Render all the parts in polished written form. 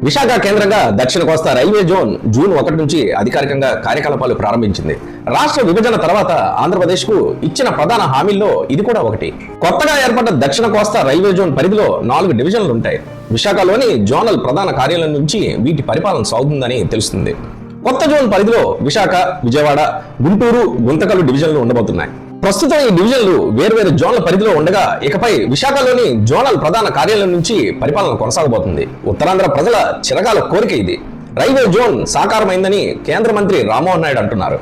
విశాఖ కేంద్రంగా దక్షిణ కోస్తా railway zone June 1 నుంచి అధికారికంగా కార్యకలాపాలు ప్రారంభించింది. రాష్ట్ర విభజన తర్వాత ఆంధ్రప్రదేశ్ కు ఇచ్చిన ప్రధాన హామీల్లో ఇది కూడా ఒకటి. కొత్తగా ఏర్పడ్డ దక్షిణ కోస్తా రైల్వే జోన్ పరిధిలో 4 డివిజన్లు ఉంటాయి. విశాఖలోని జోనల్ ప్రధాన కార్యాలయం నుంచి వీటి పరిపాలన సాగుతుందని తెలుస్తుంది. కొత్త జోన్ పరిధిలో విశాఖ, విజయవాడ, గుంటూరు, గుంతకల్లు డివిజన్లు ఉండబోతున్నాయి. ప్రస్తుతం ఈ డివిజన్లు వేర్వేరు జోన్ల పరిధిలో ఉండగా ఇకపై విశాఖలోని జోనల్ ప్రధాన కార్యాలయం నుంచి పరిపాలన కొనసాగబోతుంది. ఉత్తరాంధ్ర ప్రజల చిరకాల కోరిక ఇది. రైల్వే జోన్ సాకారమైందని కేంద్ర మంత్రి రామ్మోహన్ నాయుడు అంటున్నారు.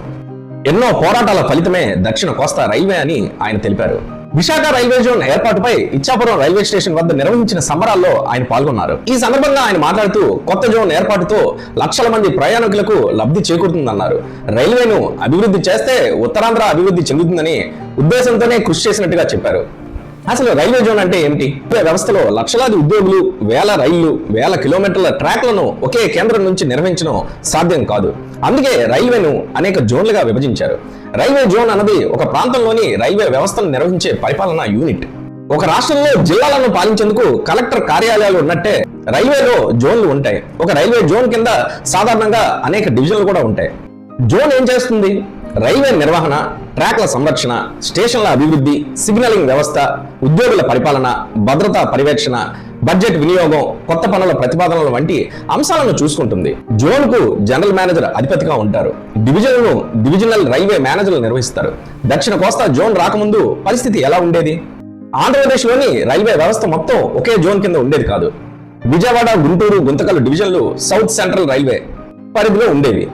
ఎన్నో పోరాటాల ఫలితమే దక్షిణ కోస్తా రైల్వే అని ఆయన తెలిపారు. విశాఖ రైల్వే జోన్ ఏర్పాటుపై ఇచ్చాపురం రైల్వే స్టేషన్ వద్ద నిర్వహించిన సంబరాల్లో ఆయన పాల్గొన్నారు. ఈ సందర్భంగా ఆయన మాట్లాడుతూ కొత్త జోన్ ఏర్పాటుతో లక్షల మంది ప్రయాణికులకు లబ్ధి చేకూరుతుందన్నారు. రైల్వేను అభివృద్ధి చేస్తే ఉత్తరాంధ్ర అభివృద్ధి చెందుతుందని ఉద్దేశంతోనే కృషి చేసినట్టుగా చెప్పారు. అసలు రైల్వే జోన్ అంటే ఏమిటి? వ్యవస్థలో లక్షలాది ఉద్యోగులు, వేల రైళ్లు, వేల కిలోమీటర్ల ట్రాక్లను ఒకే కేంద్రం నుంచి నిర్వహించడం సాధ్యం కాదు. అందుకే రైల్వేను అనేక జోన్లుగా విభజించారు. రైల్వే జోన్ అన్నది ఒక ప్రాంతంలోని రైల్వే వ్యవస్థను నిర్వహించే పరిపాలనా యూనిట్. ఒక రాష్ట్రంలో జిల్లాలను పాలించేందుకు కలెక్టర్ కార్యాలయాలు ఉన్నట్టే రైల్వేలో జోన్లు ఉంటాయి. ఒక రైల్వే జోన్ కింద సాధారణంగా అనేక డివిజన్లు కూడా ఉంటాయి. జోన్ ఏం చేస్తుంది? రైల్వే నిర్వహణ, ట్రాక్ల సంరక్షణ, స్టేషన్ల అభివృద్ధి, సిగ్నలింగ్ వ్యవస్థ, ఉద్యోగుల పరిపాలన, భద్రతా పర్యవేక్షణ, బడ్జెట్ వినియోగం, కొత్త పనుల ప్రతిపాదనలు వంటి అంశాలను చూసుకుంటుంది. జోన్ కు జనరల్ మేనేజర్ అధిపతిగా ఉంటారు. డివిజన్లను డివిజనల్ రైల్వే మేనేజర్లు నిర్వహిస్తారు. దక్షిణ కోస్తా జోన్ రాకముందు పరిస్థితి ఎలా ఉండేది? ఆంధ్రప్రదేశ్ లోని రైల్వే వ్యవస్థ మొత్తం ఒకే జోన్ కింద ఉండేది కాదు. విజయవాడ, గుంటూరు, గుంతకల్లు డివిజన్లు సౌత్ సెంట్రల్ రైల్వే పరిధిలో ఉండేవి.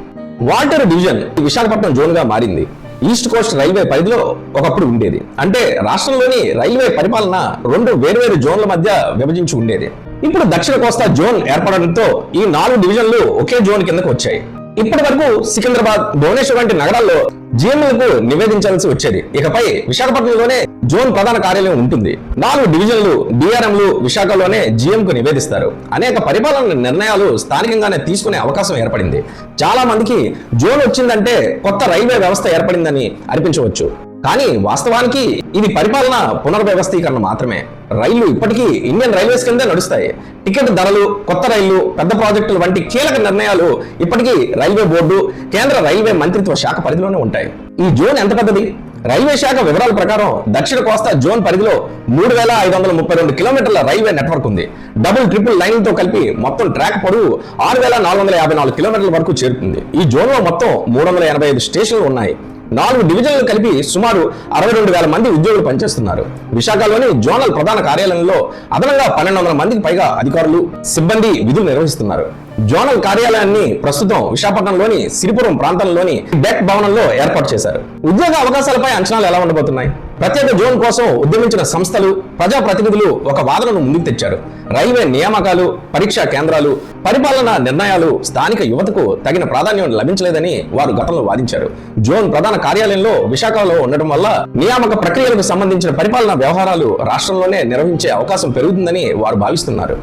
వాల్టర్ డివిజన్ విశాఖపట్నం జోన్ గా మారింది. ఈస్ట్ కోస్ట్ రైల్వే పరిధిలో ఒకప్పుడు ఉండేది. అంటే రాష్ట్రంలోని రైల్వే పరిపాలన 2 వేర్వేరు జోన్ల మధ్య విభజించి ఉండేది. ఇప్పుడు దక్షిణ కోస్తా జోన్ ఏర్పడడంతో ఈ 4 డివిజన్లు ఒకే జోన్ కిందకు వచ్చాయి. ఇప్పటి వరకు సికింద్రాబాద్, భువనేశ్వర్ వంటి నగరాల్లో జీఎంలకు నివేదించాల్సి వచ్చేది. ఇకపై విశాఖపట్నంలోనే జోన్ ప్రధాన కార్యాలయం ఉంటుంది. 4 డివిజన్లు, డిఆర్ఎంలు విశాఖలోనే జీఎం కు నివేదిస్తారు. అనేక పరిపాలన నిర్ణయాలు స్థానికంగానే తీసుకునే అవకాశం ఏర్పడింది. చాలా మందికి జోన్ వచ్చిందంటే కొత్త రైల్వే వ్యవస్థ ఏర్పడిందని అనిపించవచ్చు. కానీ వాస్తవానికి ఇది పరిపాలన పునర్వ్యవస్థీకరణ మాత్రమే. రైళ్లు ఇప్పటికీ ఇండియన్ రైల్వేస్ కిందే నడుస్తాయి. టికెట్ ధరలు, కొత్త రైళ్లు, పెద్ద ప్రాజెక్టులు వంటి కీలక నిర్ణయాలు ఇప్పటికీ రైల్వే బోర్డు, కేంద్ర రైల్వే మంత్రిత్వ శాఖ పరిధిలోనే ఉంటాయి. ఈ జోన్ ఎంత పెద్దది? రైల్వే శాఖ వివరాల ప్రకారం దక్షిణ కోస్తా జోన్ పరిధిలో 3532 కిలోమీటర్ల రైల్వే నెట్వర్క్ ఉంది. డబుల్, ట్రిపుల్ లైన్తో కలిపి మొత్తం ట్రాక్ పొడవు 6454 కిలోమీటర్ల వరకు చేరుతుంది. ఈ జోన్ లో మొత్తం 385 స్టేషన్లు ఉన్నాయి. 4 డివిజన్లు కలిపి సుమారు 62,000 మంది ఉద్యోగులు పనిచేస్తున్నారు. విశాఖలోని జోనల్ ప్రధాన కార్యాలయంలో అదనంగా 1200 మందికి పైగా అధికారులు, సిబ్బంది విధులు నిర్వహిస్తున్నారు. జోనల్ కార్యాలయాన్ని ప్రస్తుతం విశాఖపట్నంలోని సిరిపురం ప్రాంతంలోని డెక్ భవనంలో ఏర్పాటు చేశారు. ఉద్యోగ అవకాశాలపై అంచనాలు ఎలా ఉండబోతున్నాయి? ప్రత్యేక జోన్ కోసం ఉద్యమించిన సంస్థలు, ప్రజాప్రతినిధులు ఒక వాదనను ముందుకు తెచ్చారు. రైల్వే నియామకాలు, పరీక్షా కేంద్రాలు, పరిపాలనా నిర్ణయాలు స్థానిక యువతకు తగిన ప్రాధాన్యం లభించలేదని వారు గతంలో వాదించారు. జోన్ ప్రధాన కార్యాలయంలో విశాఖలో ఉండటం వల్ల నియామక ప్రక్రియలకు సంబంధించిన పరిపాలనా వ్యవహారాలు రాష్ట్రంలోనే నిర్వహించే అవకాశం పెరుగుతుందని వారు భావిస్తున్నారు.